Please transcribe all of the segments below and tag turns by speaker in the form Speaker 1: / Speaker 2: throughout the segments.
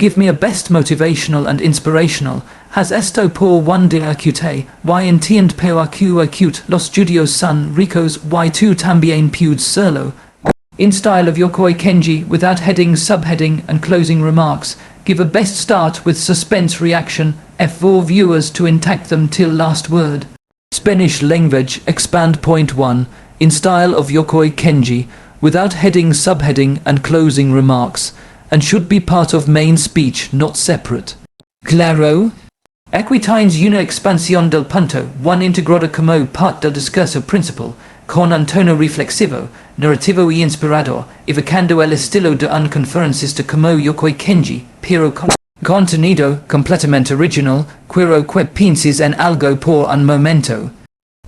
Speaker 1: give me a best motivational and inspirational. Has esto por QUÉ, y entiende POR QUÉ, los judíos son RICOS, y tú también puedes serlo. In style of Yokoi Kenji, without heading, subheading, and closing remarks, give a best start with suspense reaction, for viewers to intact them till last word. Spanish language, expand point 1, in style of Yokoi Kenji, without heading, subheading, and closing remarks, and should be part of main speech, not separate. Claro? Equitines una expansión del punto, one integrado como parte del discurso principal, con un tono reflexivo, narrativo y inspirador, evocando el estilo de un conferencista como Yokoi Kenji, pero con contenido completamente original, quiero que pienses en algo por un momento.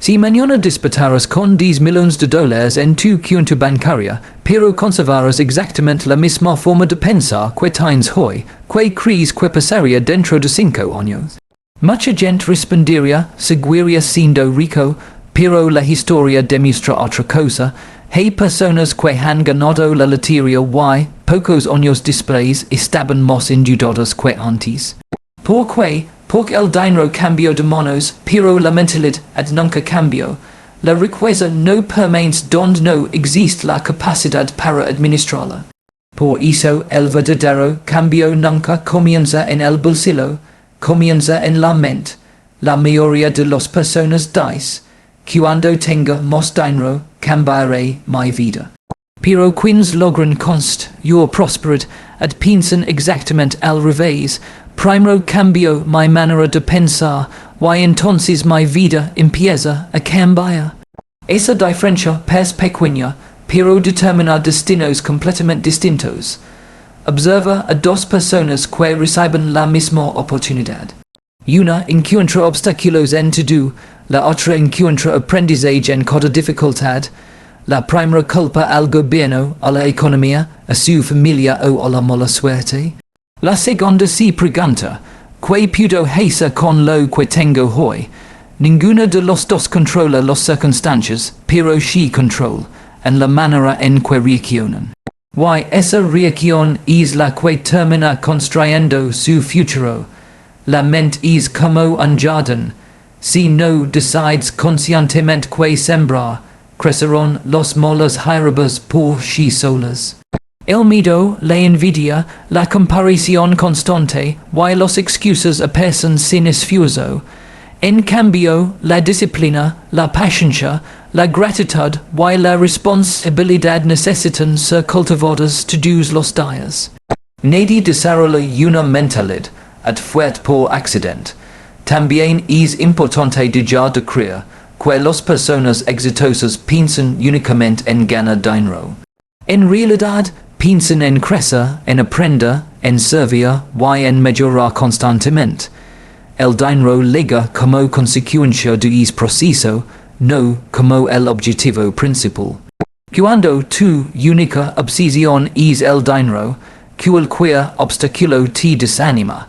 Speaker 1: Si mañana despertaras con 10 millones de dólares en tu cuenta bancaria, pero conservaras exactamente la misma forma de pensar que tienes hoy, ¿qué crees que pasaría dentro de 5 años? Mucha gente respondería, seguiría siendo rico, pero la historia demuestra otra cosa. Hay personas que han ganado la lotería y, pocos años después, estaban más endeudadas que antes. ¿Por qué? Porque el dinero cambió de manos, pero la mentalidad nunca cambió. La riqueza no permanece donde no existe la capacidad para administrarla. Por eso el verdadero cambio nunca comienza en el bolsillo, comienza en la mente. La mayoría de las personas dicen, cuando tenga más dinero, cambiaré mi vida. Pero quienes logran construir prosperidad piensan exactamente al revés. Primero cambio mi manera de pensar, y entonces mi vida empieza a cambiar. Esa diferencia es pequeña, pero determina destinos completamente distintos. Observa a dos personas que reciben la misma oportunidad. Una encuentra obstáculos en todo, la otra encuentra aprendizaje en cada dificultad. La primera culpa al gobierno, a la economía, a su familia o a la mala suerte. La segunda se pregunta, ¿qué puedo hacer con lo que tengo hoy? Ninguna de los dos controla las circunstancias, pero sí controla, en la manera en que reaccionan. Y esa reacción es la que termina construyendo su futuro. La mente es como un jardín. Si no decides conscientemente que sembrar, crecerán las malas hierbas por sí solas. El miedo, la envidia, la comparación constante, y las excusas aparecen sin esfuerzo. En cambio, la disciplina, la paciencia, la gratitud y la responsabilidad necesitan ser cultivadas todos los días. Nadie desarrolla una mentalidad fuerte por accidente. También es importante dejar de creer que las personas exitosas piensan únicamente en ganar dinero. En realidad, piensan en crecer, en aprender, en servir y en mejorar constantemente. El dinero llega como consecuencia de ese proceso, no como el objetivo principal. Cuando tu única obsesión es el dinero, cualquier obstáculo te desanima.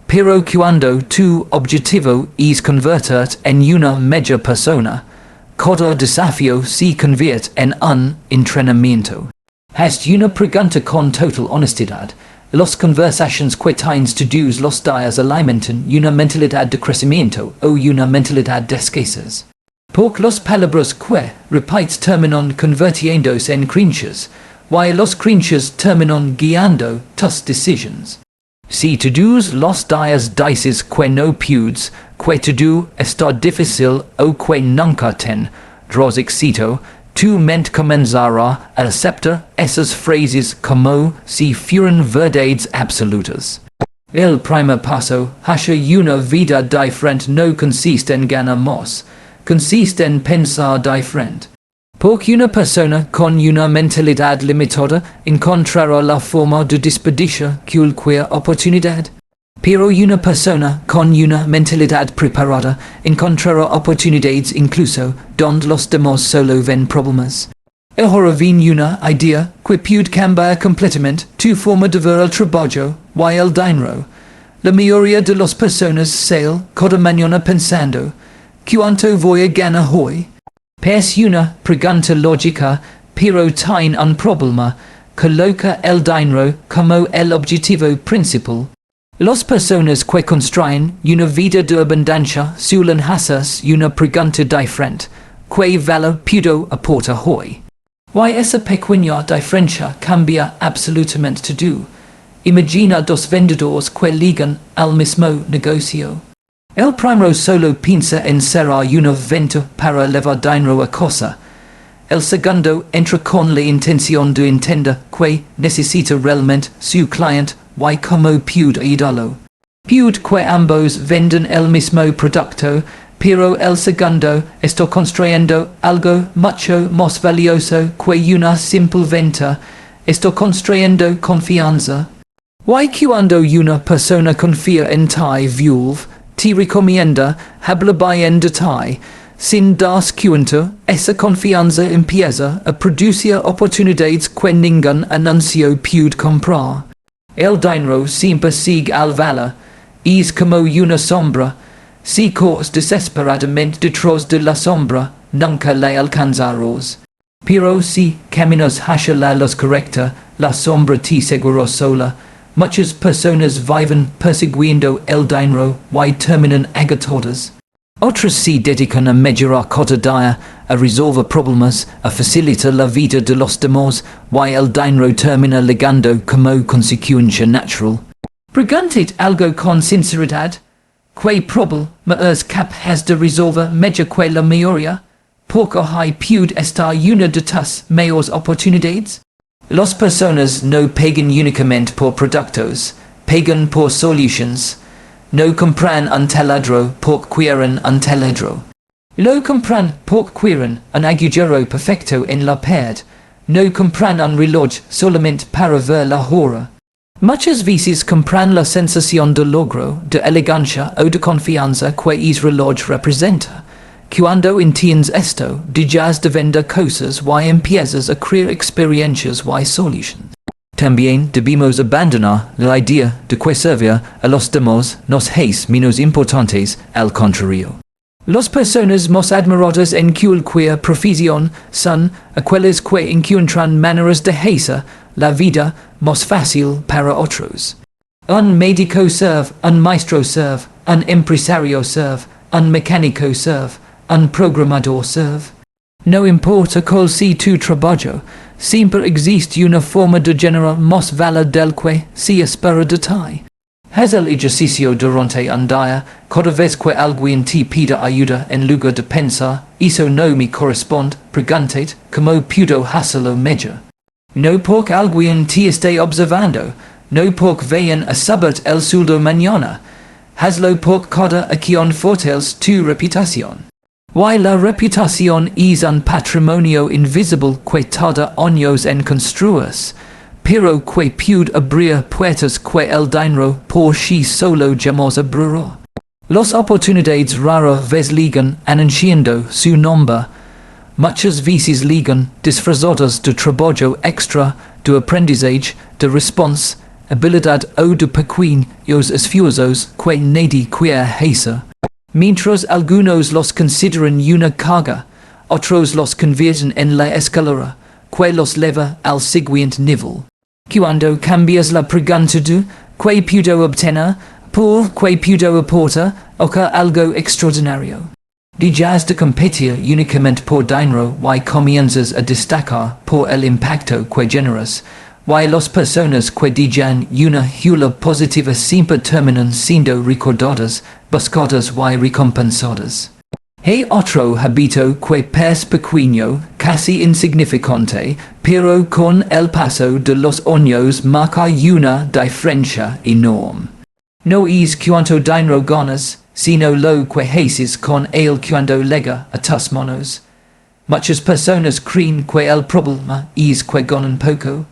Speaker 1: Pero cuando tu objetivo es convertirte en una mejor persona, cada desafío se convierte en un entrenamiento. Haz una pregunta con total honestidad. Las conversaciones que tienes todos los días alimentan una mentalidad de crecimiento o una mentalidad de escasez. Porque las palabras que repites terminan convirtiéndose en creencias, y las creencias terminan guiando tus decisiones. Si todos los días dices que no puedes, que todo está difícil o que nunca tendrás éxito, tu mente comenzará a aceptar esas frases como si fueran verdades absolutas. El primer paso hacia una vida diferente no consiste en ganar más, consiste en pensar diferente. Porque una persona con una mentalidad limitada encontrará la forma de desperdiciar cualquier oportunidad. Pero una persona con una mentalidad preparada encontrará oportunidades incluso donde los demás solo ven problemas. Ahora viene una idea que puede cambiar completamente tu forma de ver el trabajo y el dinero. La mayoría de las personas salen cada mañana pensando, ¿cuánto voy a ganar hoy? Es una pregunta lógica, pero tiene un problema. coloca el dinero como el objetivo principal. Las personas que construyen una vida de abundancia suelen hacerse una pregunta diferente. ¿Qué valor puedo aportar hoy? ¿Why esa pequeña diferencia cambia absolutamente todo? Imagina dos vendedores que ligan al mismo negocio. El primero solo piensa en cerrar una venta para levar dinero a casa. El segundo entra con la intención de entender que necesita realmente su cliente y cómo puede ayudarlo. Puede que ambos venden el mismo producto, pero el segundo está construyendo algo mucho más valioso que una simple venta. Está construyendo confianza. Y cuando una persona confía en ti, te recomienda hablar bien de ti. Sin darse cuenta, esa confianza empieza a producir oportunidades que ningún anuncio puede comprar. El dinero siempre sigue al valor, es como una sombra. Si corres desesperadamente detrás de la sombra, nunca la alcanzarás. Pero si caminas hacia la luz correcta, la sombra te seguirá sola. Muchas personas viven persiguiendo el dinero y terminan agotadas. Otras se dedican a mejorar cada día, a resolver problemas, a facilitar la vida de los demás, y el dinero termina llegando como consecuencia natural. Preguntate algo con sinceridad. ¿Qué problema es capaz de resolver mejor que la mayoría? Porque hay puede estar una de tus mayores oportunidades. Las personas no pagan únicamente por productos, pagan por solutions. No compran un taladro porque quieren un taladro. Lo compran porque quieren un agujero perfecto en la pared. No compran un reloj solamente para ver la hora. Muchas veces compran la sensación de logro, de elegancia o de confianza que ese reloj representa. Cuando entiendes esto, dejas de vender cosas y empiezas a crear experiencias y solutions. También debemos abandonar la idea de que servir a los demás nos es menos importantes, al contrario. Las personas más admiradas en cualquier profesión son aquellas que encuentran maneras de hacer la vida más fácil para otros. Un médico serve, un maestro serve, un empresario serve, un mecánico serve, un programador serve. No importa cuál sea tu trabajo, siempre existe una forma de generar más valor del que se espera de ti. Haz el ejercicio durante un día, cada vez que alguien te pida ayuda en lugar de pensar, eso no me corresponde, pregúntate cómo puedo hacerlo mejor. No porque alguien te esté observando, no porque vayan a saber el sueldo mañana. Hazlo porque cada acción fortalece tu reputación. Y la reputación es un patrimonio invisible que tarda años en construirse, pero que puede abrir puertas que el dinero por sí solo jamás abrirá. Las oportunidades rara vez ligan anunciando su nombre. Muchas veces ligan disfrazadas de trabajo extra, de aprendizaje, de response, habilidad o de pequeños esfuerzos que nadie quiere hacer. Mientras algunos los consideran una carga, otros los convierten en la escalera, que los lleva al siguiente nivel. Cuando cambias la pregunta de ¿qué puedo obtener? Por ¿qué puedo aportar? Ocurre algo extraordinario. Dejas de competir únicamente por dinero y comienzas a destacar por el impacto que generas. Y las personas que dejan una huella positiva siempre terminan siendo recordadas, buscadas y recompensadas. Hay otro hábito que es pequeño, casi insignificante, pero con el paso de los años marca una diferencia enorme. No es cuánto dinero ganas, sino lo que haces con él cuando llega a tus manos. Muchas personas creen que el problema es que ganan poco.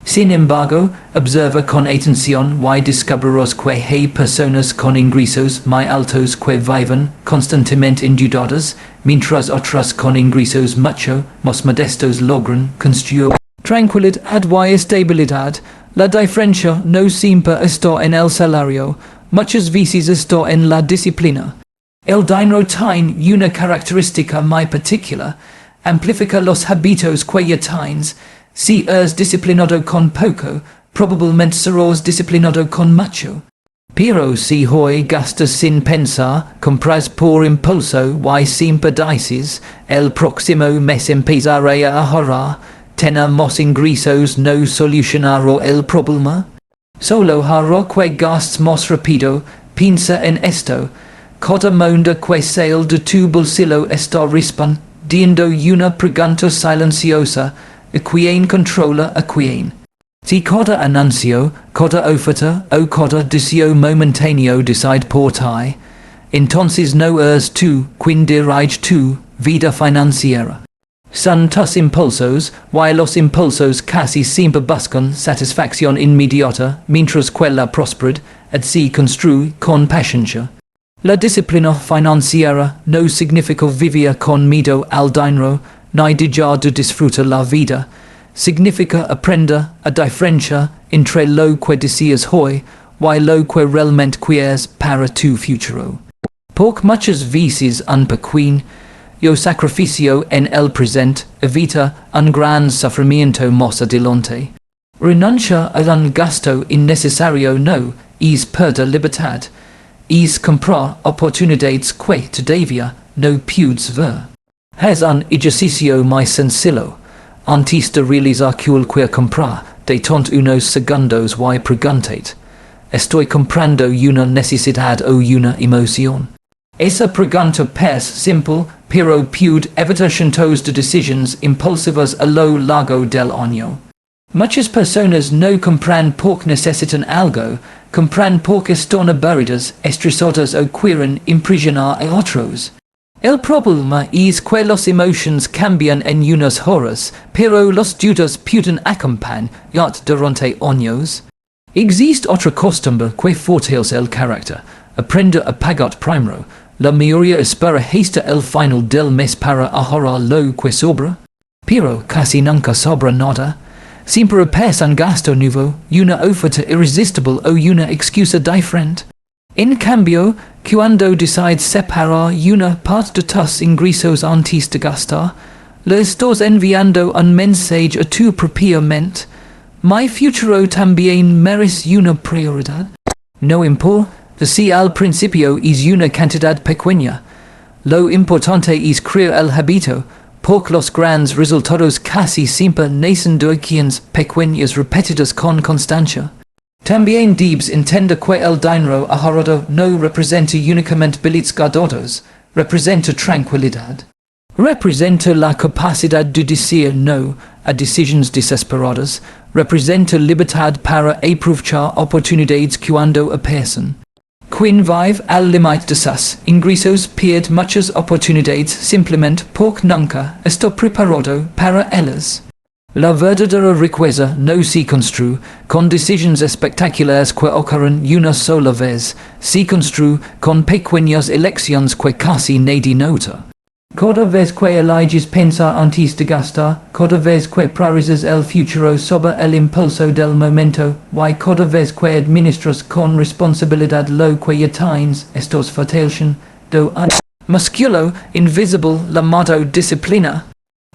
Speaker 1: Sin embargo, observa con atención y descubrirás que hay personas con ingresos más altos que viven constantemente endeudadas, mientras otras con ingresos mucho más modestos logran construir tranquilidad y estabilidad. La diferencia no siempre está en el salario, muchas veces está en la disciplina. El dinero tiene una característica muy particular, amplifica los hábitos que ya tienes. si es disciplinado con poco, probablemente serás disciplinado con mucho. Pero si hoy gastas sin pensar, compras por impulso y siempre dices, el próximo mes empezaré a ahorrar, tenemos ingresos no solucionará el problema. Solo hará que gastes más rápido, piensa en esto, cada mundo que sale de tu bolsillo está respondiendo una pregunta silenciosa, ¿a quién controla a quién? Si cada anuncio, cada oferta o cada deseo momentáneo decide por ti, entonces no es tú quien dirige tu vida financiera. Son tus impulsos, y los impulsos casi siempre buscan satisfacción inmediata, mientras que la prosperidad se construye con paciencia. La disciplina financiera no significa vivir con miedo al dinero, ni dejar de disfrutar la vida. Significa aprender a diferenciar entre lo que deseas hoy y lo que realmente quieres para tu futuro. Porque muchas veces un pequeño sacrificio en el presente evita un gran sufrimiento más adelante. Renuncia a un gasto innecesario no es perder libertad, es comprar oportunidades que todavía no puedes ver. Es un ejercicio muy sencillo. Antes de realizar cualquier compra, detente unos segundos y preguntate, ¿estoy comprando una necesidad o una emoción? Esa pregunta parece simple, pero puede evitar cientos de decisiones impulsivas a lo largo del año. Muchas personas no compran porque necesitan algo, compran porque están aburridas, estresadas o quieren impresionar a otros. El problema es que las emociones cambian en unas horas, pero las dudas pueden acompañar durante años. Existe otra costumbre que fortalece el carácter, aprender a pagar primero. La mayoría espera hasta el final del mes para ahorrar lo que sobra, pero casi nunca sobra nada. Siempre pasa un gasto nuevo, una oferta irresistible o una excusa diferente. En cambio, cuando decides separar una parte de tus ingresos antes de gastar, le estás enviando un mensaje a tu propia mente. Mi futuro también merece una prioridad. No importa si al principio es una cantidad pequeña. Lo importante es crear el hábito, porque los grandes resultados casi siempre nacen de acciones pequeñas repetidas con constancia. También debes entender que el dinero ahorrado no representa únicamente billetes guardados, representa tranquilidad. Representa la capacidad de decir no a decisiones desesperadas, representa libertad para aprovechar oportunidades cuando aparecen. Quien vive al límite de sus ingresos pierde muchas oportunidades simplemente porque nunca está preparado para ellas. La verdadera riqueza no se construye con decisiones espectaculares que ocurren una sola vez, se construye con pequeñas elecciones que casi nadie nota. Cada vez que eliges pensar antes de gastar, cada vez que priorizas el futuro sobre el impulso del momento, y cada vez que administras con responsabilidad lo que ya tienes, estás fortaleciendo un músculo invisible llamado disciplina.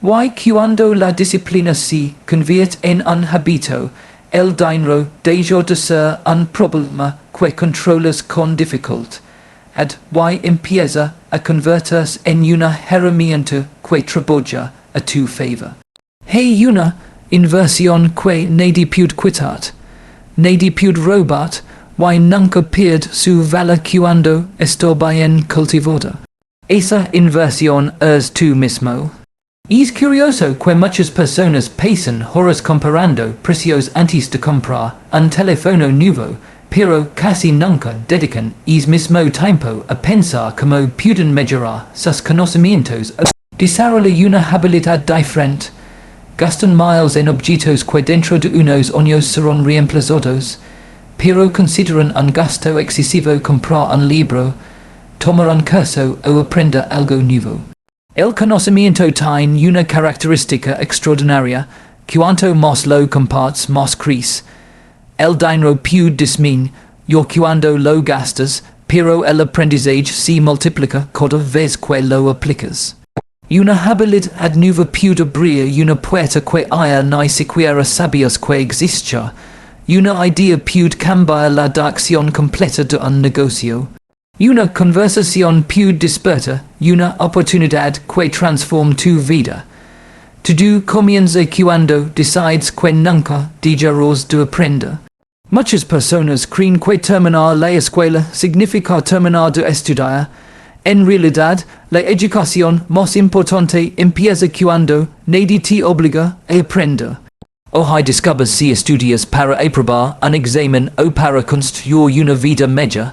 Speaker 1: Y cuando la disciplina se convierte en un hábito, el dinero deja de ser un problema que controlas con dificultad, y empieza a convertirse en una herramienta que trabaja a tu favor. Hay una inversión que nadie puede quitar, nadie puede robar, y nunca pierde su valor cuando está bien cultivada. Esa inversión es tú mismo. Es curioso que muchas personas pasan horas comparando precios antes de comprar un teléfono nuevo, pero casi nunca dedican el mismo tiempo a pensar cómo pueden mejorar sus conocimientos o desarrollar una habilidad diferente. Gastan miles en objetos que dentro de unos años serán reemplazados, pero consideran un gasto excesivo comprar un libro, tomar un curso o aprender algo nuevo. El conocimiento tiene una característica extraordinaria, cuanto más lo compartes más crece. El dinero puede disminuir cuando lo gastas, pero el aprendizaje se multiplica cada vez que lo aplicas. Una habilidad nueva puede abrir una puerta que haya ni siquiera sabios que existya. Una idea puede cambiar la dirección completa de un negocio. Una conversación puede despertar una oportunidad que transforma tu vida. Todo comienza cuando decides que nunca dejarás de aprender. Muchas personas creen que terminar la escuela significa terminar de estudiar. En realidad, la educación más importante empieza cuando nadie te obliga a aprender. Hoy descubres si estudias para aprobar un examen o para construir una vida mejor.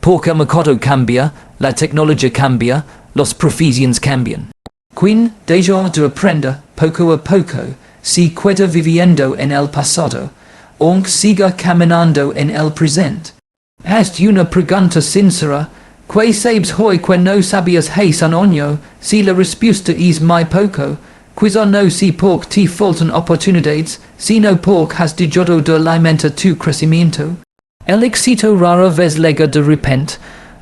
Speaker 1: Porque el mercado cambia, la tecnología cambia, las profesiones cambian. Quien deja de aprender poco a poco, se queda viviendo en el pasado, aunque siga caminando en el presente. Haz una pregunta sincera. ¿Qué sabes hoy que no sabías hace un año? Si la respuesta es muy poco, quizá no si porque te faltan oportunidades, sino porque has dejado de alimentar tu crecimiento. El éxito rara vez llega de repente,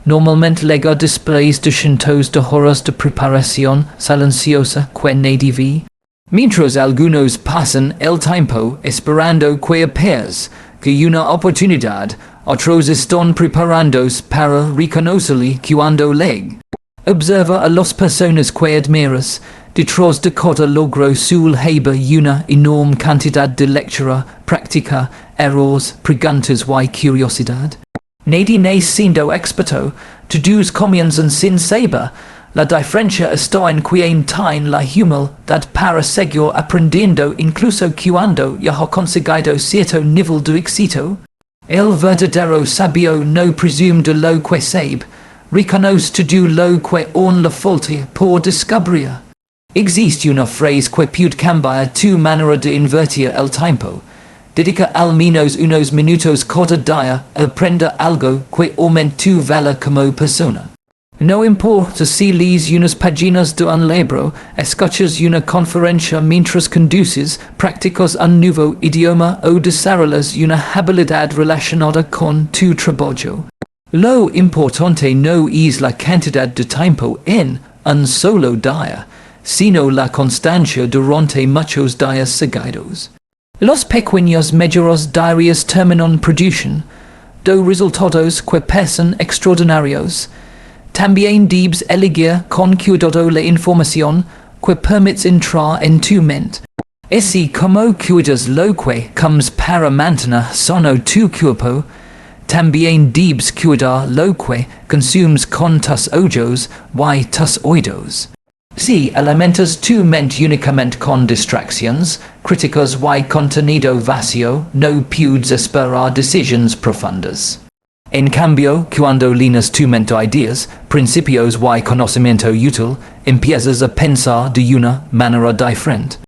Speaker 1: normalmente llega después de cientos de horas de preparación silenciosa que nadie ve. Mientras algunos pasan el tiempo esperando que appears que una oportunidad, otros están preparándose para reconocerle cuando llegue. Observa a las personas que admiras, detrás de cada logro suele haber una enorme cantidad de lectura, práctica, errores, preguntas y curiosidad. Nadie nace siendo experto, todos comienzan sin saber. La diferencia está en quien tiene la humildad para seguir aprendiendo incluso cuando ya ha conseguido cierto nivel de éxito. El verdadero sabio no presume de lo que sabe, reconoce todo lo que aún le falta por descubrir. Existe una frase que puede cambiar tu manera de invertir el tiempo. Dedica al menos unos minutos cada día a aprender algo que aumente tu valor como persona. No importa si lees unas páginas de un libro, escuchas una conferencia mientras conduces, practicas un nuevo idioma o desarrollas una habilidad relacionada con tu trabajo. Lo importante no es la cantidad de tiempo en un solo día, sino la constancia durante muchos días seguidos. Los pequeños mejoras diarias terminan produciendo resultados que parecen extraordinarios. También debes elegir con cuidado la información que permites entrar en tu mente. Así como cuidas lo que comes para mantener sano tu cuerpo, también debes cuidar lo que consumes con tus ojos y tus oídos. Si alimentas tu mente únicamente con distracciones, críticas y contenido vacío, no puedes esperar decisiones profundas. En cambio, cuando llenas tu mente ideas, principios y conocimiento útil, empiezas a pensar de una manera diferente.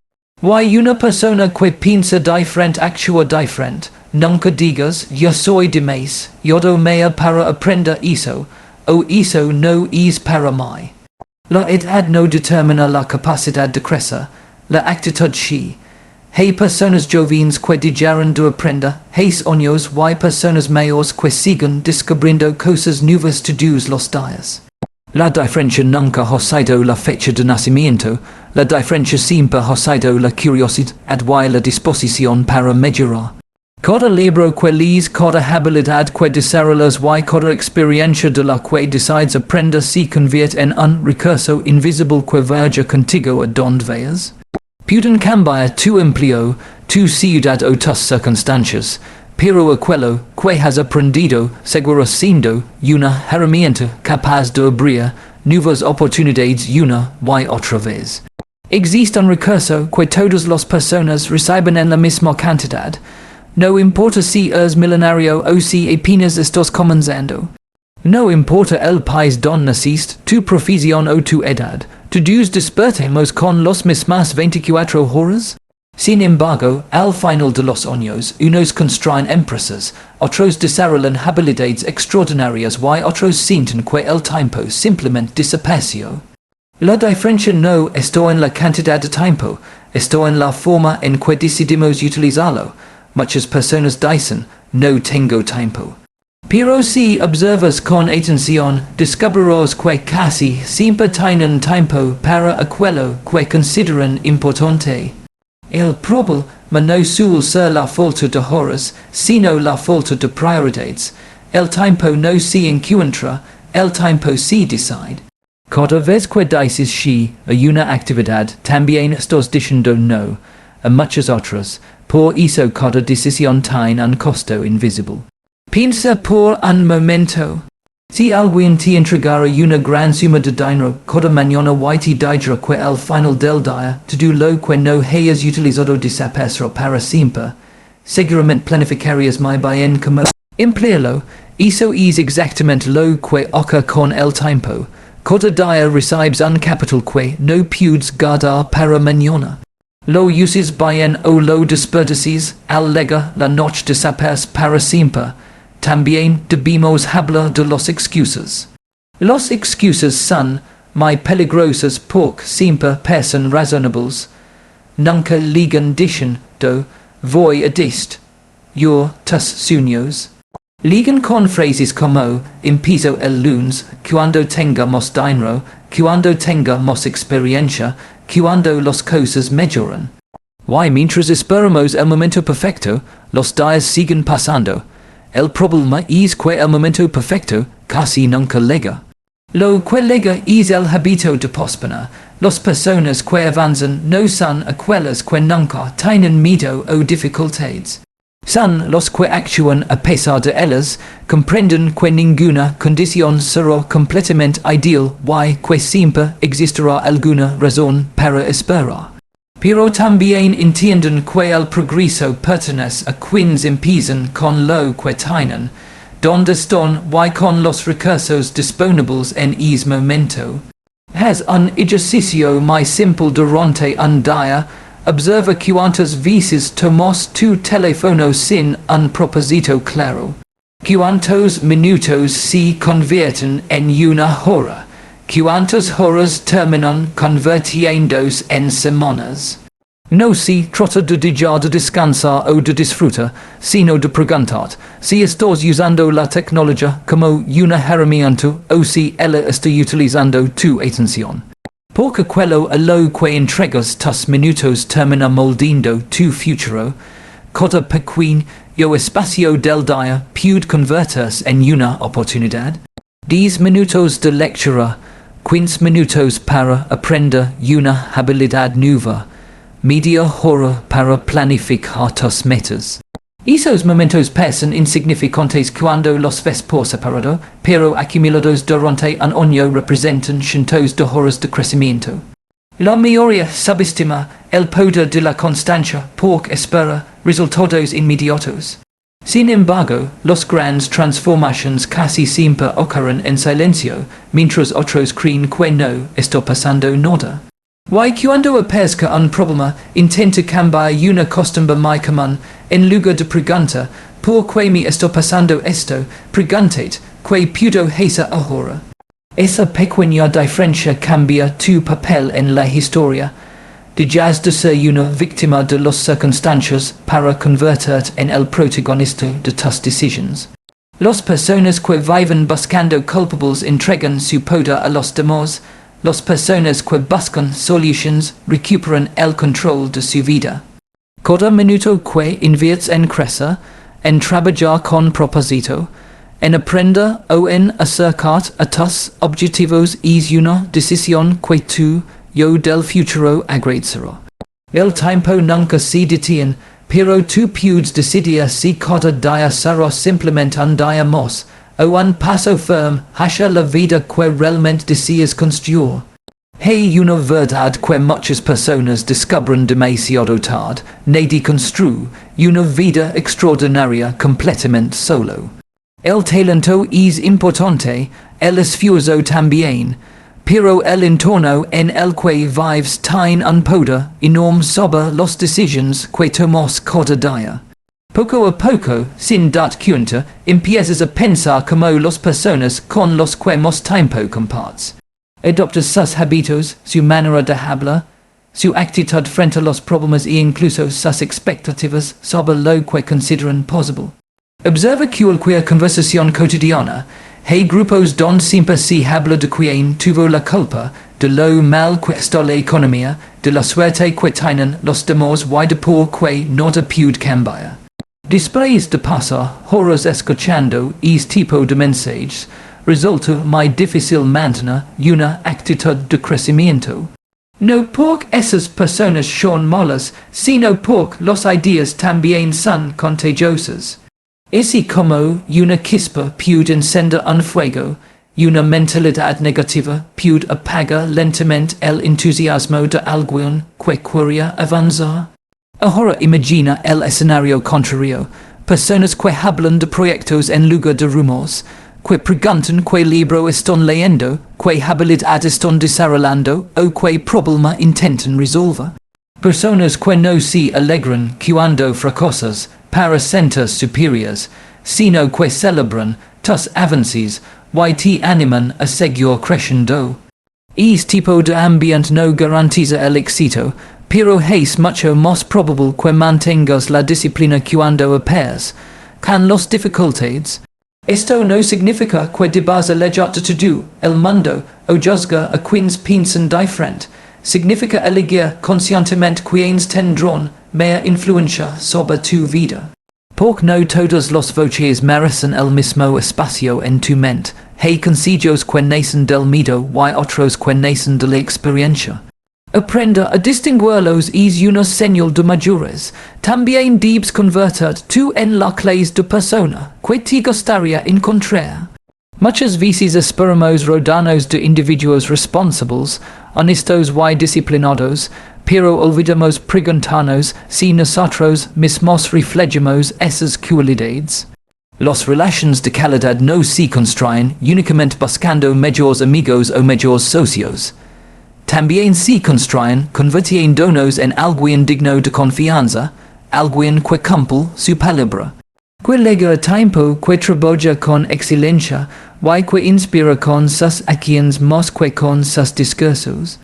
Speaker 1: Y una persona que piensa diferente actúa diferente. Nunca digas, yo soy de más, yo doy más para aprender eso, o eso no es para mí. La edad no determina la capacidad de crecer, la actitud sí. Hay personas jóvenes que dejaron de aprender, hay años y personas mayores que siguen descubriendo cosas nuevas todos los días. La diferencia nunca ha sido la fecha de nacimiento, la diferencia siempre ha sido la curiosidad y la disposición para mejorar. Cada libro que lees, cada habilidad que desarrollas y cada experiencia de la que decides aprender se convierte en un recurso invisible que viaja contigo a donde vayas. Pueden cambiar tu empleo, tu ciudad o tus circunstancias, pero aquello que has aprendido seguirá siendo una herramienta capaz de abrir nuevas oportunidades una y otra vez. Existe un recurso que todas las personas reciben en la misma cantidad. No importa si eres milenario o si apenas estás comenzando. No importa el país donde naciste, tu profesión o tu edad, todos despertamos con las mismas 24 horas. Sin embargo, al final de los años, unos construyen empresas, otros desarrollan habilidades extraordinarias y otros sienten que el tiempo simplemente desapareció. La diferencia no está en la cantidad de tiempo, está en la forma en que decidimos utilizarlo. Muchas personas dicen, no tengo tiempo. Pero si observas con atención, descubrirás que casi siempre tienen tiempo para aquello que consideran importante. El problema no suele ser la falta de horas, sino la falta de prioridades. El tiempo no se encuentra, el tiempo se decide. Cada vez que dices sí a una actividad, también estás diciendo no a muchas otras. Por eso cada decisión tiene un costo invisible. Piensa por un momento. Si alguien te entregara una gran suma de dinero, cada mañana te dirá que al final del día, todo lo que no hayas utilizado desaparecerá para siempre. Seguramente planificarías muy bien como emplearlo. Eso es exactamente lo que ocurre con el tiempo. Cada día recibes un capital que no puedes guardar para mañana. Lo uses bien o lo desperdicies, al llegar la noche desaparece para siempre. También debemos hablar de los excusas. Los excusas son muy peligrosas porque siempre parecen razonables. Nunca ligan diciendo voy a esto. Yo tus sueños. Ligan con phrases como empiezo el lunes, cuando tengamos dinero, cuando tengamos experiencia, cuando las cosas mejoran. Mientras esperamos el momento perfecto, los días siguen pasando. El problema es que el momento perfecto casi nunca llega. Lo que llega es el hábito de posponer. Las personas que avanzan no son aquellas que nunca tienen miedo o dificultades. Son los que actúan a pesar de ellas, comprenden que ninguna condición será completamente ideal y que siempre existirá alguna razón para esperar. Pero también entienden que el progreso pertenece a quienes empiezan con lo que tienen, donde están y con los recursos disponibles en ese momento. Haz un ejercicio muy simple durante un día. Observa cuántas veces tomas tu teléfono sin un propósito claro. Cuántos minutos se convierten en una hora. Cuántas horas terminan convirtiéndose en semanas. No se trata de dejar de descansar o de disfrutar, sino de preguntar si estás usando la tecnología como una herramienta o si ella está utilizando tu atención. Porque quello a lo que entregas tus minutos termina moldando tu futuro, cada pequeño espacio del día puede convertirse en una oportunidad. 10 minutos de lectura, 15 minutos para aprender una habilidad nueva, media hora para planificar tus metas. Esos momentos parecen insignificantes cuando los ves por separado, pero acumulados durante un año representan cientos de horas de crecimiento. La mayoría subestima el poder de la constancia porque espera resultados inmediatos. Sin embargo, las grandes transformaciones casi siempre ocurren en silencio, mientras otros creen que no está pasando nada. Cuando aparezca un problema, intenta cambiar una costumbre muy común. En lugar de preguntar, ¿por qué me está pasando esto? Pregúntate, ¿qué puedo hacer ahora? Esa pequeña diferencia cambia tu papel en la historia. Dejas de ser una víctima de las circunstancias para convertirte en el protagonista de tus decisiones. Las personas que viven buscando culpables entregan su poder a los demás. Las personas que buscan soluciones recuperan el control de su vida. Cada minuto que inviertes en crecer, en trabajar con propósito, en aprender o en acercarte a tus objetivos es una decisión que tú, yo del futuro agradecerá. El tiempo nunca se detiene, pero tú puedes decidir si cada día será simplemente un día más, o un paso firme hacia la vida que realmente deseas construir. Hay una verdad que muchas personas descubren demasiado tarde, nadie construye una vida extraordinaria completamente solo. El talento es importante, el esfuerzo también, pero el entorno en el que vives tiene un poder enorme sobre las decisiones que tomas cada día. Poco a poco, sin darte cuenta, empiezas a pensar como las personas con los que más tiempo compartes. Adoptas sus hábitos, su manera de hablar, su actitud frente a los problemas e incluso sus expectativas sobre lo que consideran posible. Observa cualquier conversación cotidiana, hey grupos don siempre se habla de quien tuvo la culpa, de lo mal que está la economía, de la suerte que tienen los demás y de por qué nada puede cambiar. Después de pasar horas escuchando tipo de mensajes, resulta muy difícil mantener una actitud de crecimiento. No porque esas personas son malas, sino porque las ideas también son contagiosas. Así como una chispa puede encender un fuego, una mentalidad negativa puede apagar lentamente el entusiasmo de alguien que quiere avanzar. Ahora imagina el escenario contrario, personas que hablan de proyectos en lugar de rumores, que preguntan qué libro están leyendo, qué habilidad están desarrollando o qué problema intentan resolver. Personas que no se alegran cuando fracasan para sentir superiores, sino que celebran tus avances y te animan a seguir creciendo. Este tipo de ambiente no garantiza el éxito, pero es mucho más probable que mantengas la disciplina cuando apes con las dificultades. Esto no significa que debas alejarte de todo el mundo o juzgar a quienes piensan diferente. Significa elegir conscientemente quienes tendrán mayor influencia sobre tu vida. Porque no todas las voces merecen el mismo espacio en tu mente. Hay consejos que nacen del miedo y otros que nacen de la experiencia. Aprender a distinguirlos es una señal de madurez. También debes convertir tú en la clase de persona que te gustaría encontrar. Muchas veces esperamos rodearnos de individuos responsables, honestos y disciplinados, pero olvidamos preguntarnos si nosotros mismos reflejamos esas cualidades. Las relaciones de calidad no se construyen únicamente buscando mejores amigos o mejores socios. También se construyen convirtiéndonos en alguien digno de confianza, alguien que cumple su palabra, que lega a tiempo, que trabaja con excelencia y que inspira con sus acciones más que con sus discursos.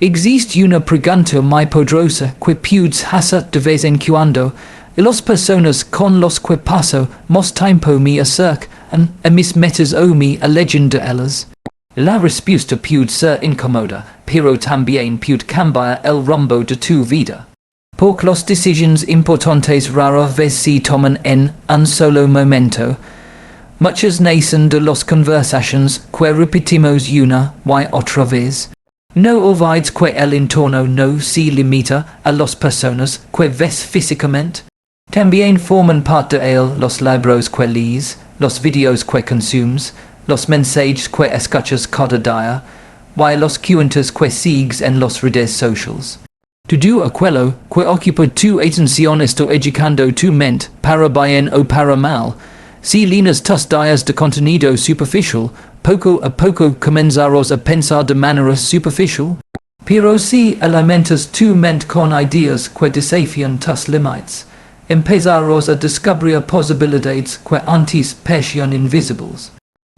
Speaker 1: Existe una pregunta muy poderosa que puedes hacer de vez en cuando, y las personas con las que paso más tiempo me acercan a mis metas o me alejan de ellas. La respuesta puede ser incómoda, pero también puede cambiar el rumbo de tu vida. Porque las decisiones importantes rara vez se toman en un solo momento. Muchas nacen de las conversaciones que repetimos una y otra vez. No olvides que el entorno no se limita a las personas que ves físicamente. También forman parte de él los libros que lees, los videos que consumes, los mensajes que escuchas cada día, y los cuentas que sigues en las redes sociales. Todo aquello que ocupa tu atención está educando tu mente para bien o para mal. Si llenas tus días de contenido superficial, poco a poco comenzarás a pensar de manera superficial. Pero si alimentas tu mente con ideas que desafían tus límites, empezarás a descubrir posibilidades que antes parecían invisibles.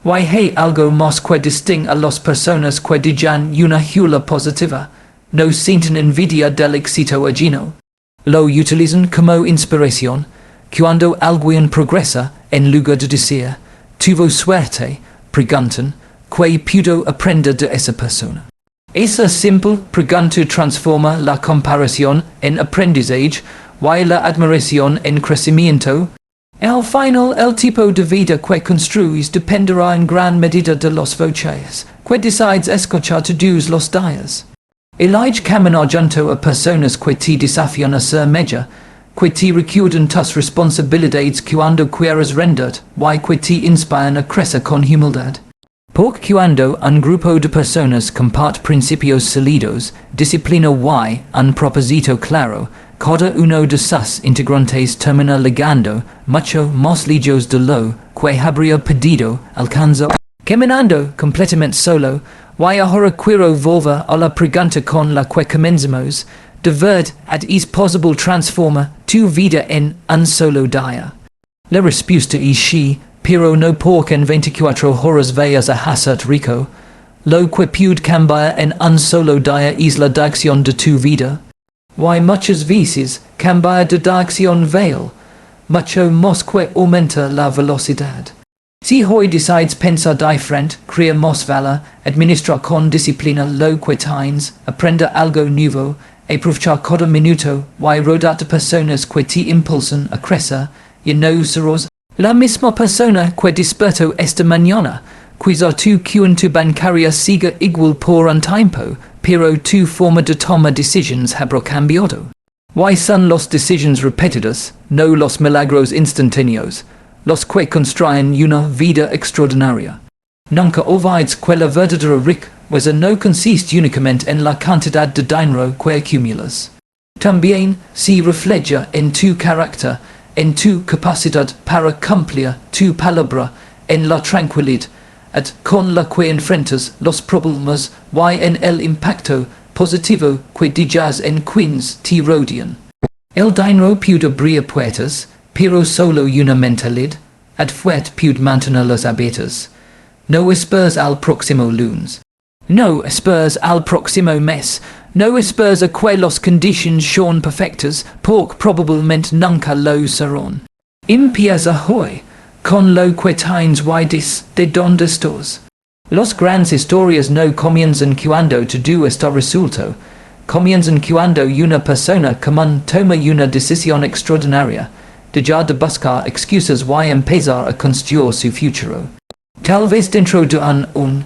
Speaker 1: Y hay algo más que distingue a las personas que digan una hula positiva, no sienten envidia del éxito ajeno. Lo utilizan como inspiración, cuando alguien progresa, en lugar de decir, tuvo suerte, preguntan, ¿qué puedo aprender de esa persona? Esa simple pregunta transforma la comparación en aprendizaje y la admiración en crecimiento. Al final, el tipo de vida que construyes dependerá en gran medida de las voces que decides escuchar todos los días. Elige caminar junto a personas que te desafían a ser mejor, que te recuerdan tus responsabilidades cuando quieres rendir y que te inspiran a crecer con humildad. Porque cuando un grupo de personas comparte principios sólidos, disciplina y un propósito claro, cada uno de sus integrantes termina llegando mucho más lejos de lo que habría pedido alcanzar. Caminando completamente solo, y ahora quiero volver a la pregunta con la que comenzamos, de verdad es posible transformar tu vida en un solo día. La respuesta es sí, pero no porque en 24 horas vayas a hacer rico. Lo que puede cambiar en un solo día es la dirección de tu vida. Y muchas veces cambiar de dirección veil, mucho más que aumenta la velocidad. Si hoy decides pensar diferente, crear más valor, administrar con disciplina lo que tienes, aprender algo nuevo, aprovechar cada minuto, y rodarte personas que te impulsan a crecer, y no serás la misma persona que despertó esta mañana, quizá tu cuenta bancaria siga igual por un tiempo, pero tu forma de tomar decisiones habrá cambiado. Y son los decisiones repetidas, no los milagros instantáneos, los que construyen una vida extraordinaria. Nunca olvides que la verdadera riqueza no consiste únicamente en la cantidad de dinero que acumulas. También se refleja en tu carácter, en tu capacidad para cumplir tu palabra, en la tranquilidad con la que enfrentas los problemas y en el impacto positivo que dejas en quienes te rodean. El dinero puede abrir puertas, pero solo una mentalidad fuerte puede mantenerlas abiertas. No esperes al próximo lunes. No esperes al próximo mes. No esperes a que las condiciones sean perfectas, porque probablemente nunca lo serán. Empieza hoy, con lo que tienes y de donde estás. Las grandes historias no comienzan cuando todo está resuelto, comienzan cuando una persona común toma una decisión extraordinaria, dejar de buscar excusas y empezar a construir su futuro. Tal vez dentro de un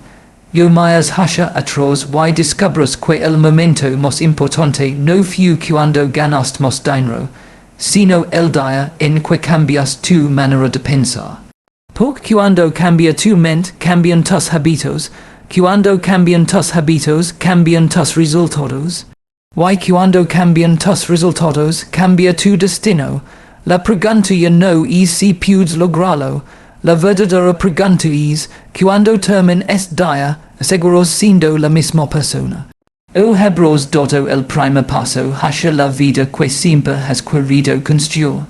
Speaker 1: yo miras hacia atrás y descubres que el momento más importante no fue cuando ganaste más dinero, sino el día en que cambias tu manera de pensar. Porque cuando cambia tu mente, cambian tus hábitos, cuando cambian tus hábitos, cambian tus resultados. Y cuando cambian tus resultados, cambia tu destino. La pregunta ya no es si puedes lograrlo, la verdadera pregunta es, cuando termine este día, seguirás siendo la misma persona. O habrás dado el primer paso hacia la vida que siempre has querido construir.